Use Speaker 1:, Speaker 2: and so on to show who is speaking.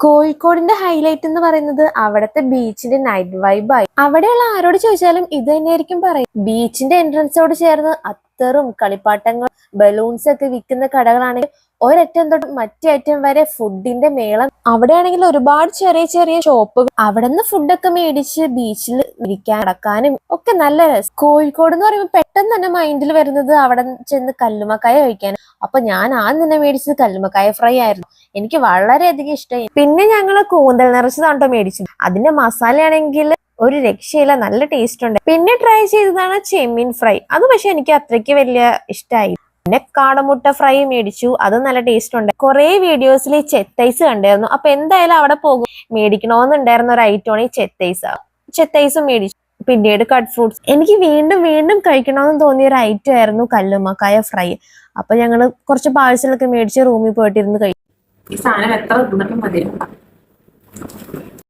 Speaker 1: കോഴിക്കോടിന്റെ ഹൈലൈറ്റ് എന്ന് പറയുന്നത് അവിടുത്തെ ബീച്ചിന്റെ നൈറ്റ് വൈബായി. അവിടെയുള്ള ആരോട് ചോദിച്ചാലും ഇത് തന്നെയായിരിക്കും പറയും. ബീച്ചിന്റെ എൻട്രൻസോട് ചേർന്ന് അത്തറും കളിപ്പാട്ടങ്ങളും ബലൂൺസ് ഒക്കെ വിൽക്കുന്ന കടകളാണെങ്കിൽ ഒരറ്റം തൊട്ട് മറ്റേ അറ്റം വരെ ഫുഡിന്റെ മേളം. അവിടെയാണെങ്കിൽ ഒരുപാട് ചെറിയ ചെറിയ ഷോപ്പുകൾ. അവിടെ നിന്ന് ഫുഡൊക്കെ മേടിച്ച് ബീച്ചിൽ ഇരിക്കാൻ നടക്കാനും ഒക്കെ നല്ല രസം. കോഴിക്കോട് എന്ന് പറയുമ്പോൾ പെട്ടെന്ന് തന്നെ മൈൻഡിൽ വരുന്നത് അവിടെ ചെന്ന് കല്ലുമ്മക്കായ കഴിക്കാൻ. അപ്പൊ ഞാൻ ആദ്യം തന്നെ മേടിച്ചത് കല്ലുമ്മക്കായ ഫ്രൈ ആയിരുന്നു. എനിക്ക് വളരെയധികം ഇഷ്ടമായി. പിന്നെ ഞങ്ങള് കൂന്തൽ നിറച്ചതാണ്ടോ മേടിച്ചത്. അതിന്റെ മസാലയാണെങ്കിൽ ഒരു രക്ഷയില്ല, നല്ല ടേസ്റ്റ് ഉണ്ട്. പിന്നെ ട്രൈ ചെയ്തതാണ് ചെമ്മീൻ ഫ്രൈ. അത് പക്ഷെ എനിക്ക് അത്രയ്ക്ക് വലിയ ഇഷ്ടമായി. പിന്നെ കാടമുട്ട ഫ്രൈ മേടിച്ചു, അത് നല്ല ടേസ്റ്റ് ഉണ്ട്. കുറെ വീഡിയോസിൽ ഈ ചെത്തൈസ് കണ്ടായിരുന്നു. അപ്പൊ എന്തായാലും അവിടെ പോകും മേടിക്കണമെന്നുണ്ടായിരുന്ന ഒരു ഐറ്റമാണ് ഈ ചെത്തൈസ് മേടിച്ചു. പിന്നീട് കട്ട് ഫ്രൂട്ട്സ്. എനിക്ക് വീണ്ടും വീണ്ടും കഴിക്കണമെന്ന് തോന്നിയ ഒരു ഐറ്റം ആയിരുന്നു കല്ലുമ്മക്കായ ഫ്രൈ. അപ്പൊ ഞങ്ങള് കുറച്ച് പാഴ്സലൊക്കെ മേടിച്ച് റൂമിൽ പോയിട്ടിരുന്ന് കഴിക്കും.
Speaker 2: ഈ സാധനം എത്ര തിന്നിട്ടും മതി.